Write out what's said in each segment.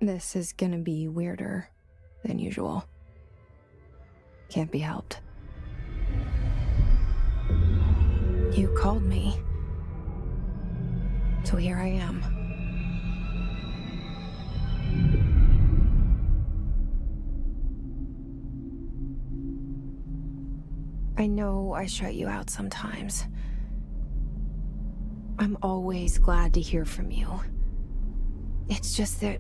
This is gonna be weirder than usual. Can't be helped. You called me. So here I am. I know I shut you out sometimes. I'm always glad to hear from you. It's just that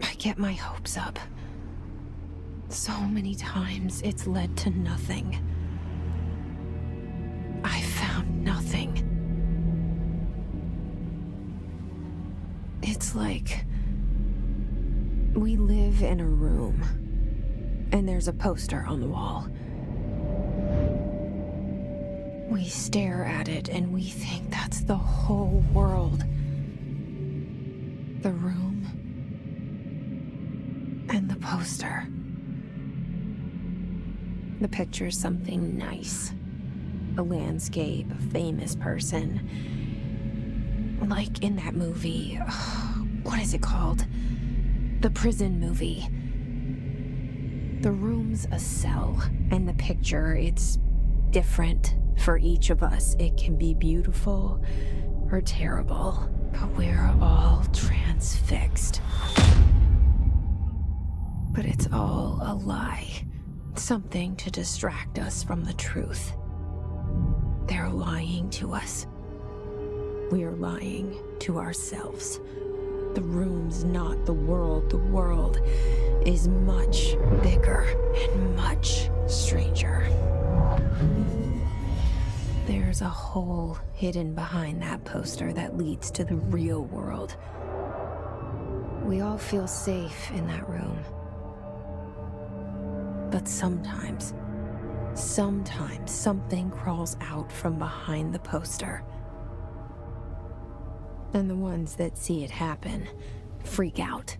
I get my hopes up. So many times it's led to nothing. I found nothing. It's like we live in a room, and there's a poster on the wall. We stare at it and we think that's the whole world. The room and the poster. The picture's something nice. A landscape, a famous person. Like in that movie, what is it called? The prison movie. The room's a cell, and the picture, it's different for each of us. It can be beautiful or terrible, but we're all transfixed. But it's all a lie. Something to distract us from the truth. They're lying to us. We're lying to ourselves. The room's not the world. The world is much bigger and much stranger. There's a hole hidden behind that poster that leads to the real world. We all feel safe in that room. But sometimes something crawls out from behind the poster. And the ones that see it happen freak out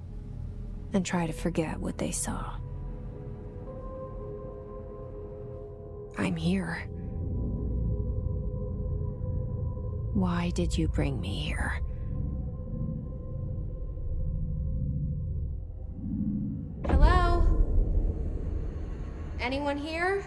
and try to forget what they saw. I'm here. Why did you bring me here? Hello? Anyone here?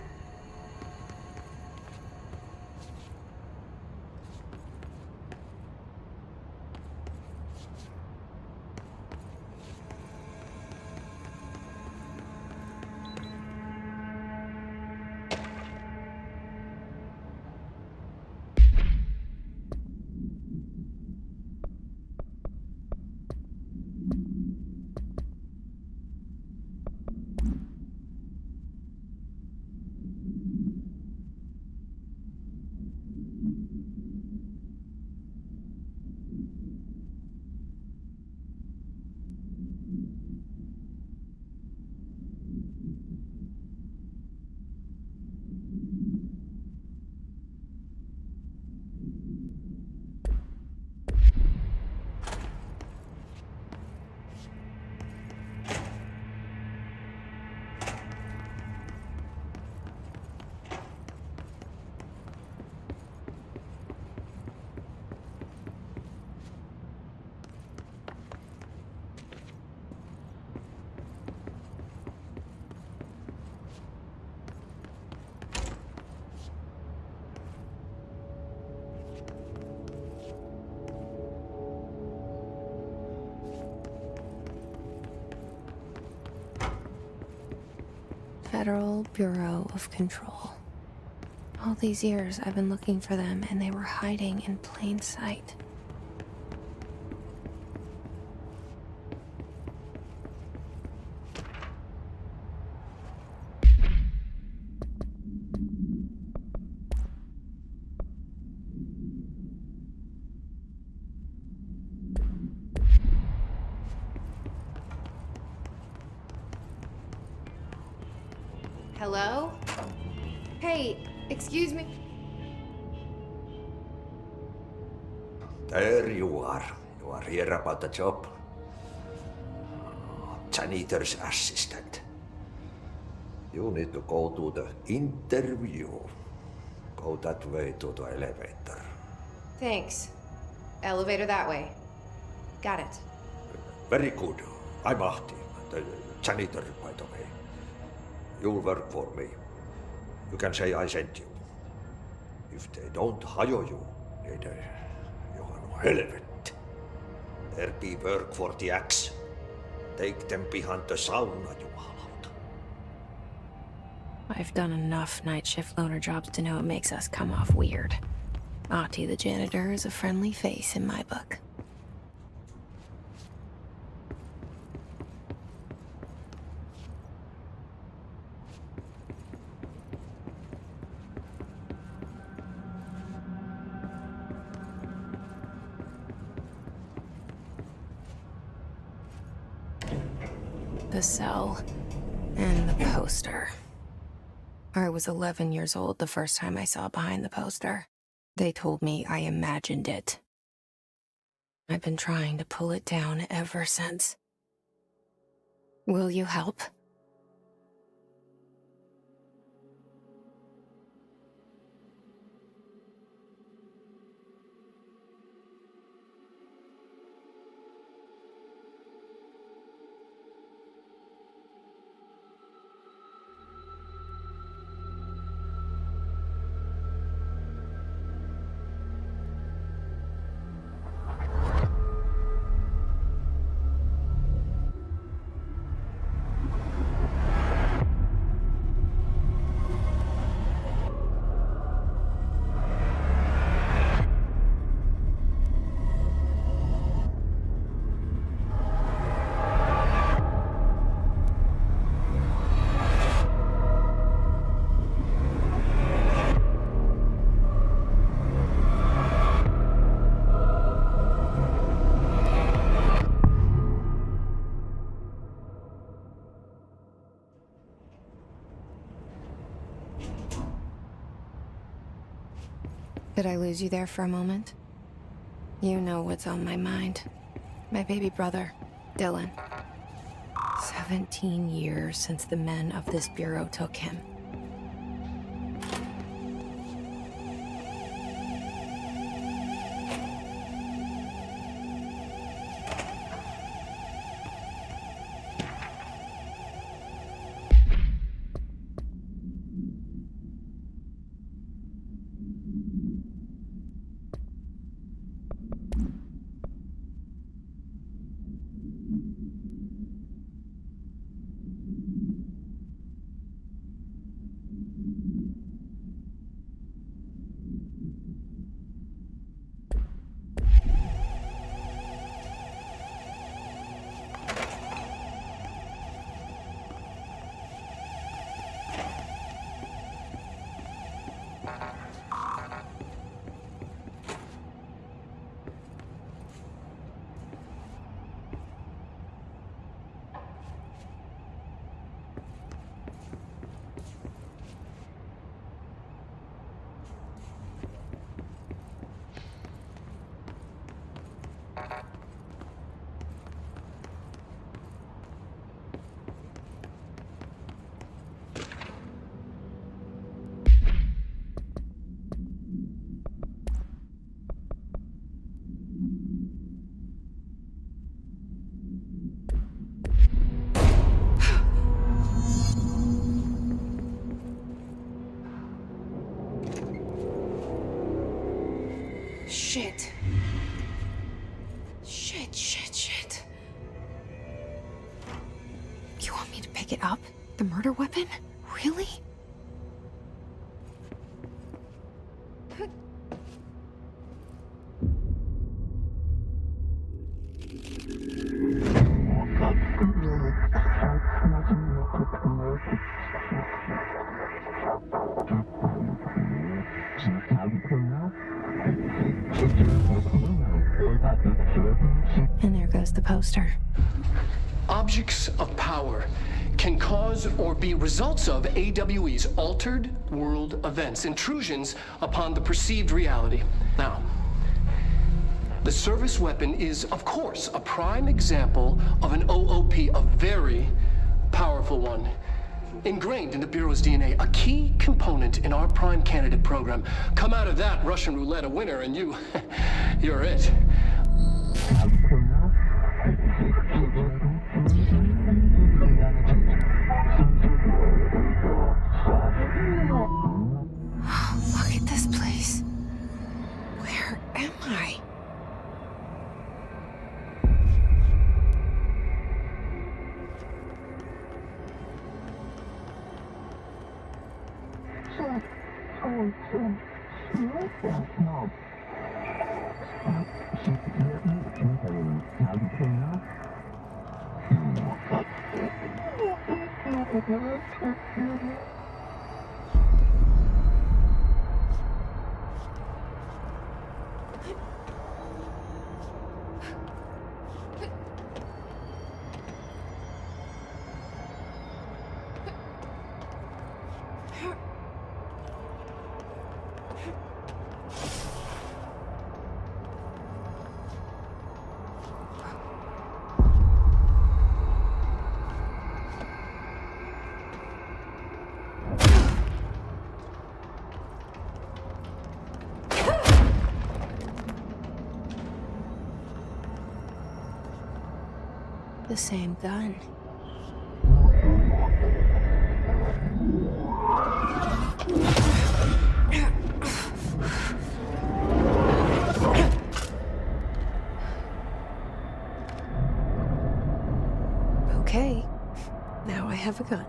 Federal Bureau of Control. All these years I've been looking for them, and they were hiding in plain sight. Hello? Hey, excuse me. There you are. You are here about the job. Janitor's assistant. You need to go to the interview. Go that way to the elevator. Thanks. Elevator that way. Got it. Very good. I'm Ahti, the janitor, by the way. You'll work for me. You can say I sent you. If they don't hire you, then you're no helvet. There be work for the axe. Take them behind the sauna, jumalauta. I've done enough night shift loner jobs to know it makes us come off weird. Ahti the janitor is a friendly face in my book. The cell and the poster. I was 11 years old the first time I saw behind the poster. They told me I imagined it. I've been trying to pull it down ever since. Will you help? Did I lose you there for a moment? You know what's on my mind. My baby brother, Dylan. 17 years since the men of this bureau took him. Shit. Shit. You want me to pick it up? The murder weapon? Really? And there goes the poster. Objects of power can cause or be results of AWE's altered world events, intrusions upon the perceived reality. Now, the service weapon is, of course, a prime example of an OOP, a very powerful one. Ingrained in the Bureau's DNA, a key component in our prime candidate program. Come out of that Russian roulette a winner and you're it. The same gun. Okay, now I have a gun.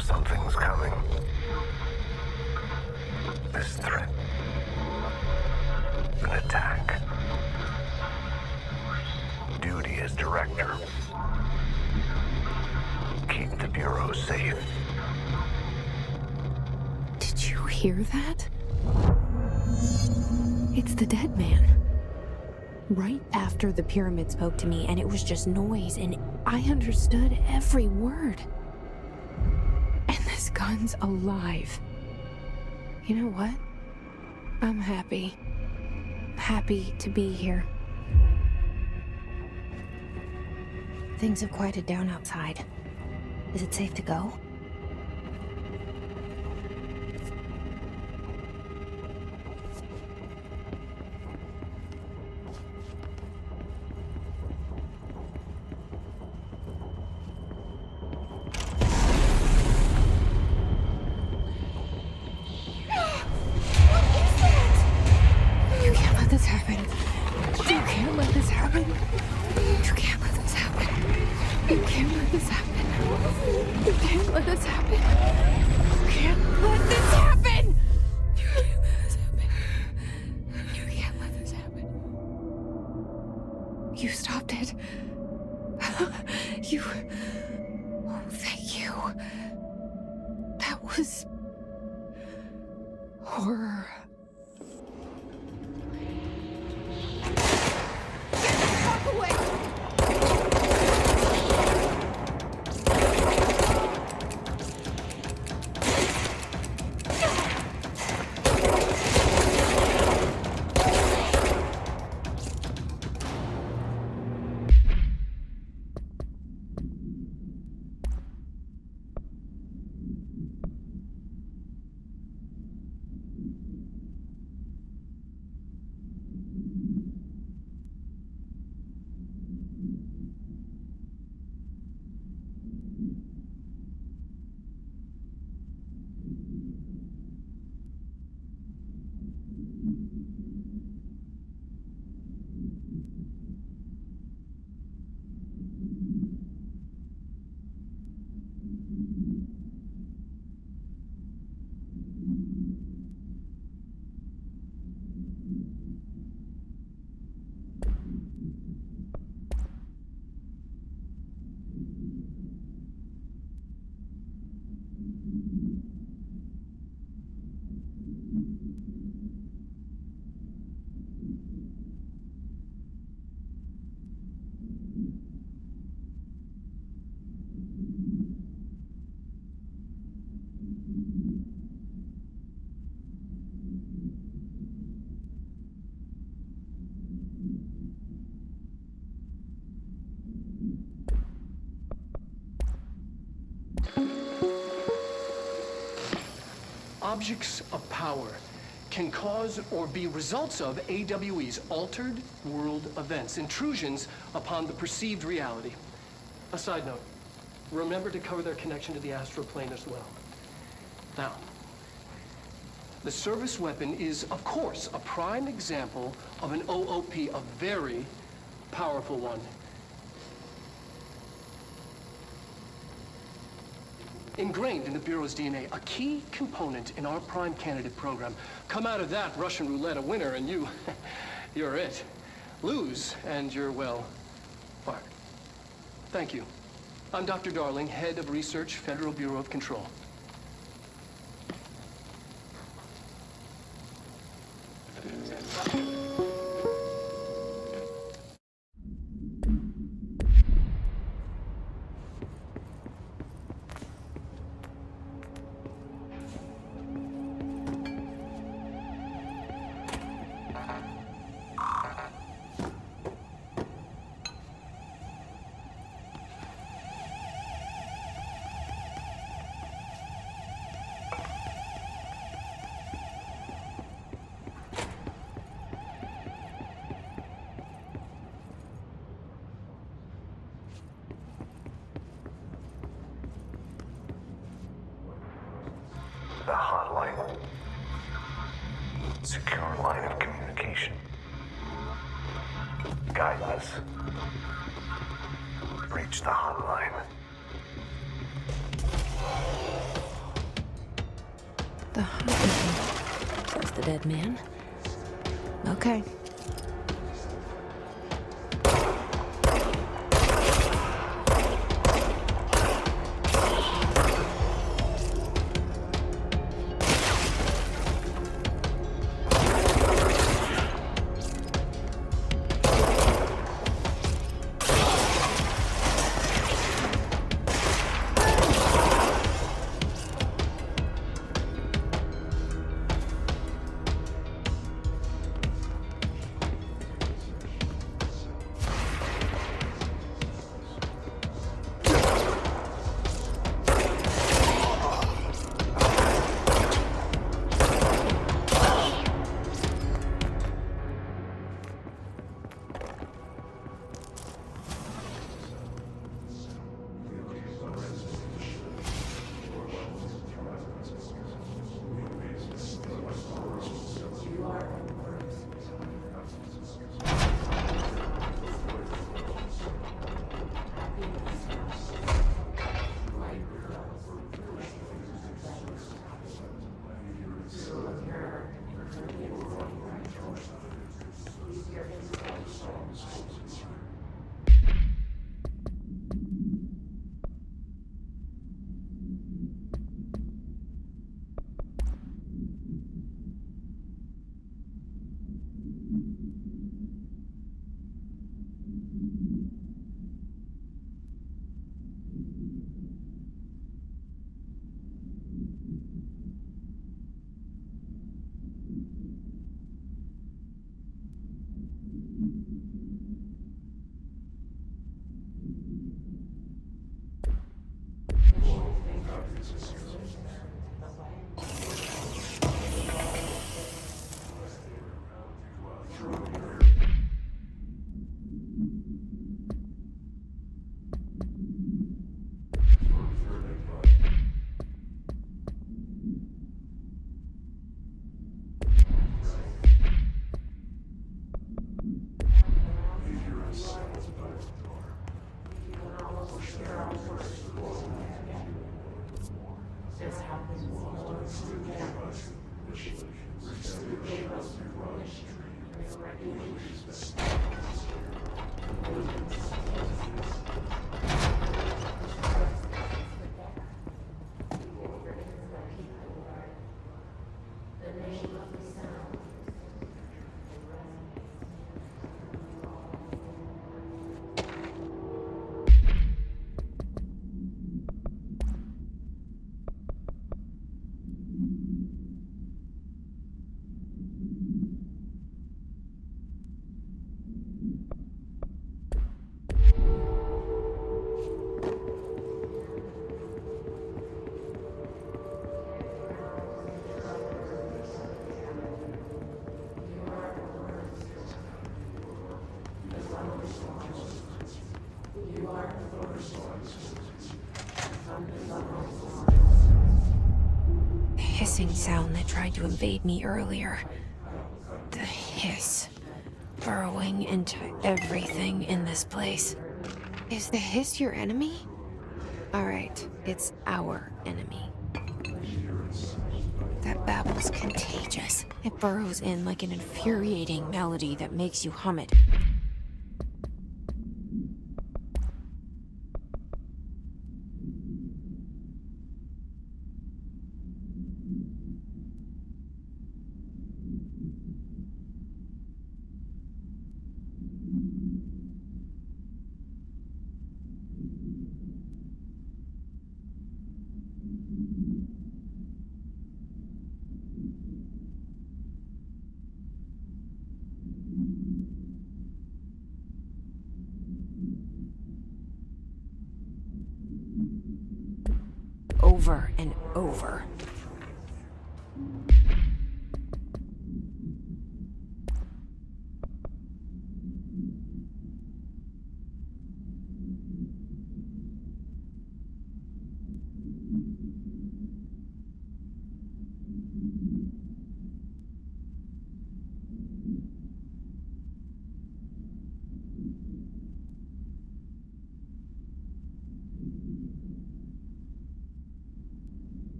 Something's coming. This threat. An attack. Duty as director. Keep the Bureau safe. Did you hear that? It's the dead man. Right after the pyramid spoke to me, and it was just noise, and I understood every word. And this gun's alive. You know what? I'm happy. Happy to be here. Things have quieted down outside. Is it safe to go? You can't let this happen. You can't let this happen. You can't let this happen. You can't let this happen. You can't let this happen. You can't let this happen. You can't let this happen. You can't let this happen. You stopped it. You. Oh, thank you. That was horror. Walk away! Objects of power can cause or be results of AWE's altered world events, intrusions upon the perceived reality. A side note, remember to cover their connection to the astral plane as well. Now, the service weapon is, of course, a prime example of an OOP, a very powerful one. Ingrained in the Bureau's DNA, a key component in our prime candidate program. Come out of that Russian roulette a winner and you're it. Lose and you're, well, fired. Thank you. I'm Dr. Darling, head of research, Federal Bureau of Control. The hotline. Secure line of communication. Guide us. Reach the hotline. The hotline, says the dead man. Okay. The hissing sound that tried to invade me earlier. The hiss. Burrowing into everything in this place. Is the hiss your enemy? Alright, it's our enemy. That babble's contagious. It burrows in like an infuriating melody that makes you hum it. Over and over.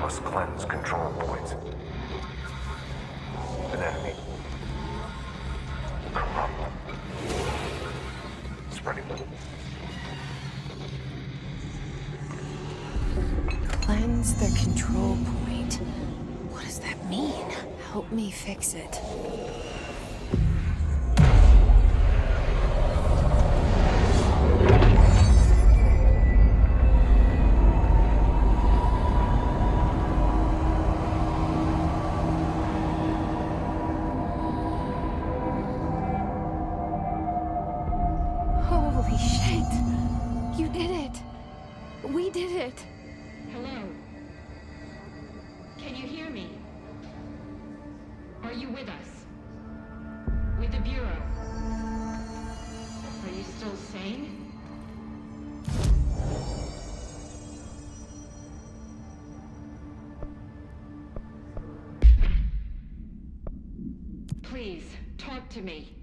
Must cleanse control points. An enemy. Corrupt. Spreading them. Cleanse the control point. What does that mean? Help me fix it. Holy shit! You did it! We did it! Hello? Can you hear me? Are you with us? With the Bureau? Are you still sane? Please, talk to me.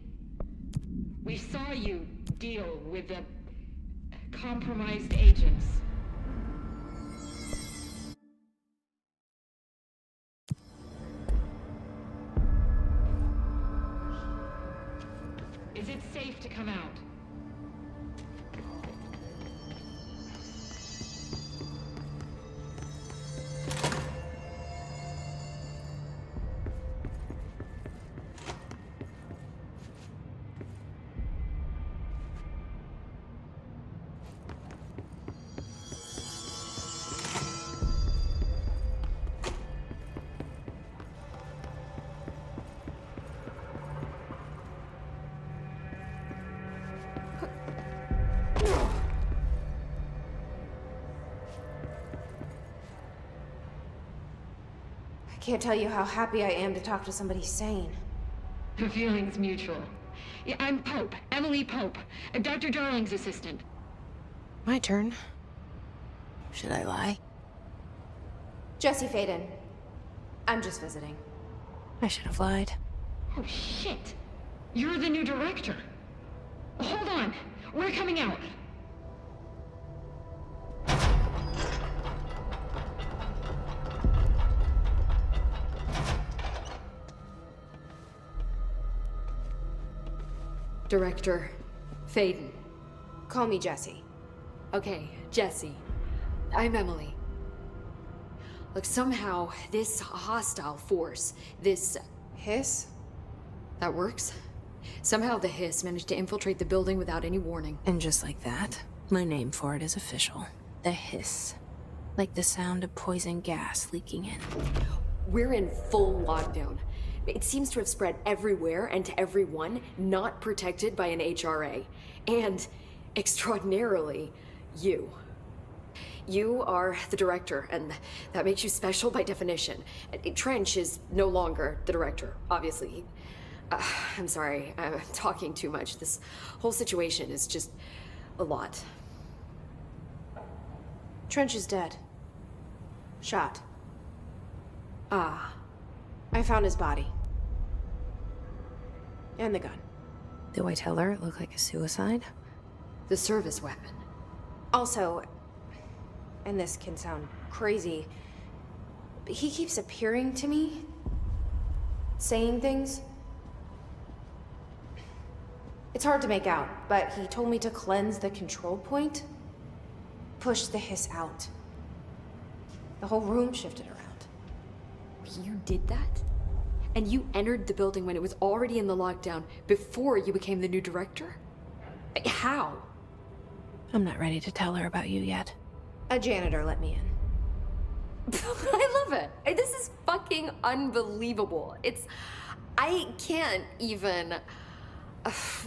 We saw you deal with the compromised agents. Is it safe to come out? I can't tell you how happy I am to talk to somebody sane. The feeling's mutual. Yeah, I'm Pope, Emily Pope, Dr. Darling's assistant. My turn. Should I lie? Jesse Faden. I'm just visiting. I should have lied. Oh, shit. You're the new director. Hold on. We're coming out. Director Faden. Call me Jesse. Okay, Jesse. I'm Emily. Look, somehow this hostile force, this... Hiss? that works? Somehow the hiss managed to infiltrate the building without any warning. And just like that, my name for it is official. The hiss. Like the sound of poison gas leaking in. We're in full lockdown. It seems to have spread everywhere and to everyone not protected by an HRA. And, extraordinarily, you. You are the director, and that makes you special by definition. Trench is no longer the director, obviously. I'm sorry, I'm talking too much. This whole situation is just a lot. Trench is dead. Shot. Ah. I found his body. And the gun. Do I tell her it looked like a suicide? The service weapon. Also, and this can sound crazy, but he keeps appearing to me, saying things. It's hard to make out, but he told me to cleanse the control point, push the hiss out. The whole room shifted around. You did that? And you entered the building when it was already in the lockdown before you became the new director? How? I'm not ready to tell her about you yet. A janitor let me in. I love it. This is fucking unbelievable. I can't even...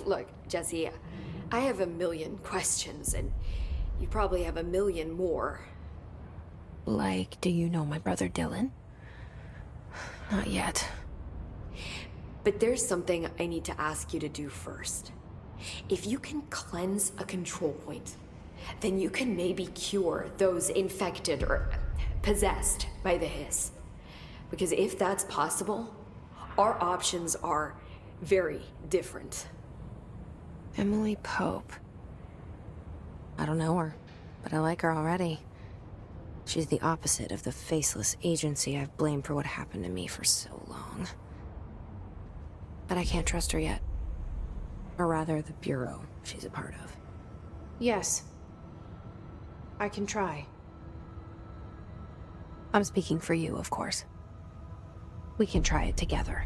Look, Jesse, I have a million questions, and you probably have a million more. Like, do you know my brother Dylan? Not yet. But there's something I need to ask you to do first. If you can cleanse a control point, then you can maybe cure those infected or possessed by the hiss. Because if that's possible, our options are very different. Emily Pope. I don't know her, but I like her already. She's the opposite of the faceless agency I've blamed for what happened to me for so long. But I can't trust her yet. Or rather, the Bureau she's a part of. Yes. I can try. I'm speaking for you, of course. We can try it together.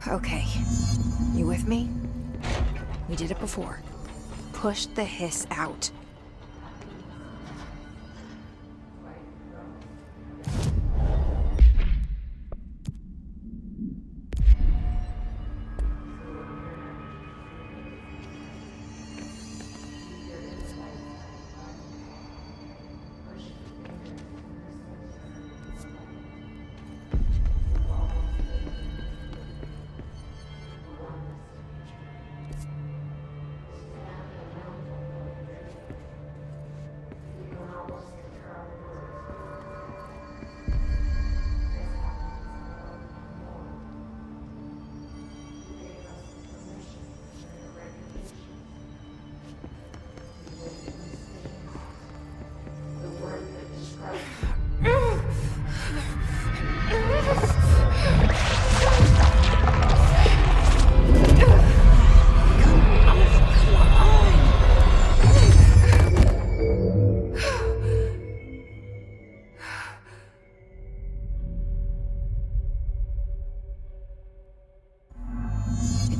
Okay. You with me? We did it before. Push the hiss out.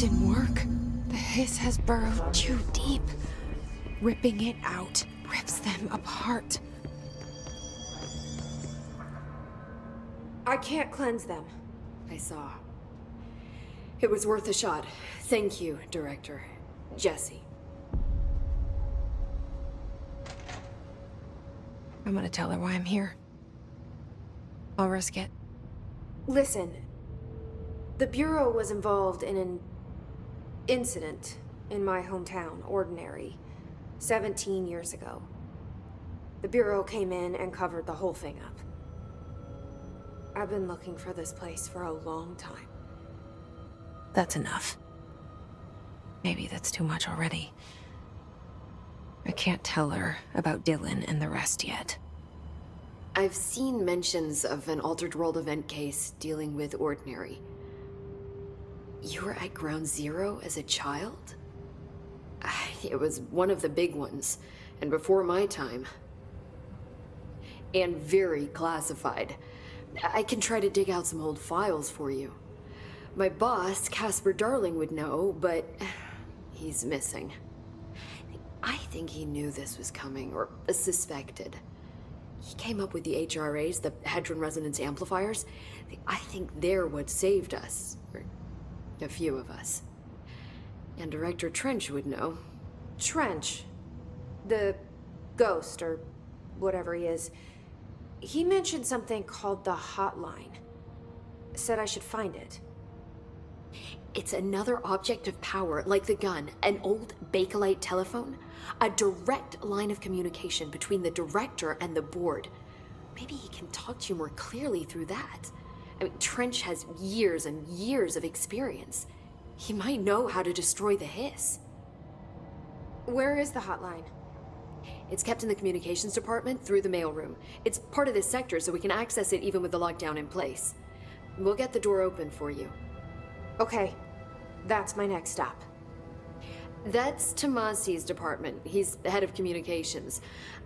didn't work. The hiss has burrowed too deep. Ripping it out rips them apart. I can't cleanse them. I saw. It was worth a shot. Thank you, Director. Jesse. I'm gonna tell her why I'm here. I'll risk it. Listen, the Bureau was involved in an incident in my hometown, Ordinary, 17 years ago. The Bureau came in and covered the whole thing up. I've been looking for this place for a long time. That's enough. Maybe that's too much already. I can't tell her about Dylan and the rest yet. I've seen mentions of an Altered World event case dealing with Ordinary. You were at Ground Zero as a child? It was one of the big ones, and before my time. And very classified. I can try to dig out some old files for you. My boss, Casper Darling, would know, but he's missing. I think he knew this was coming, or suspected. He came up with the HRAs, the Hadron Resonance Amplifiers. I think they're what saved us. Or a few of us. And Director Trench would know. Trench, the ghost, or whatever he is, he mentioned something called the Hotline. Said I should find it. It's another object of power, like the gun, an old Bakelite telephone, a direct line of communication between the director and the board. Maybe he can talk to you more clearly through that. I mean, Trench has years and years of experience. He might know how to destroy the hiss. Where is the hotline? It's kept in the communications department through the mailroom. It's part of this sector, so we can access it even with the lockdown in place. We'll get the door open for you. Okay, that's my next stop. That's Tomasi's department. He's the head of communications.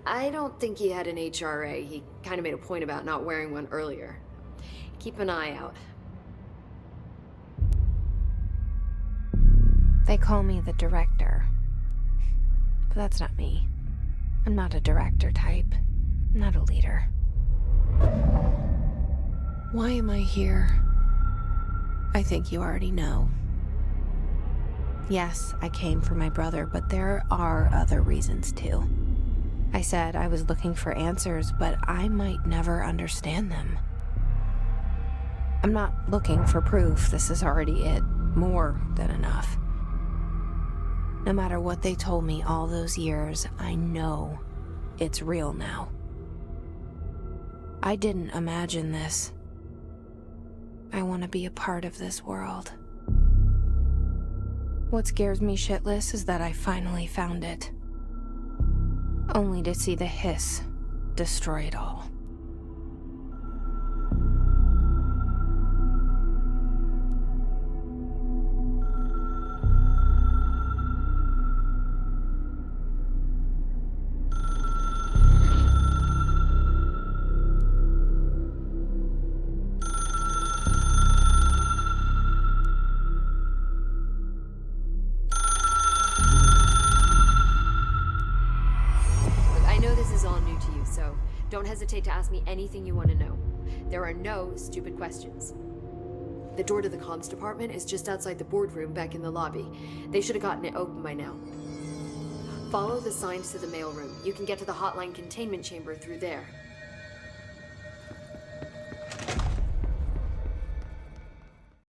I don't think he had an HRA. He kind of made a point about not wearing one earlier. Keep an eye out. They call me the director. But that's not me. I'm not a director type. I'm not a leader. Why am I here? I think you already know. Yes, I came for my brother, but there are other reasons too. I said I was looking for answers, but I might never understand them. I'm not looking for proof. This is already it. More than enough. No matter what they told me all those years, I know it's real now. I didn't imagine this. I want to be a part of this world. What scares me shitless is that I finally found it. Only to see the hiss destroy it all. Don't hesitate to ask me anything you want to know. There are no stupid questions. The door to the comms department is just outside the boardroom back in the lobby. They should have gotten it open by now. Follow the signs to the mailroom. You can get to the hotline containment chamber through there.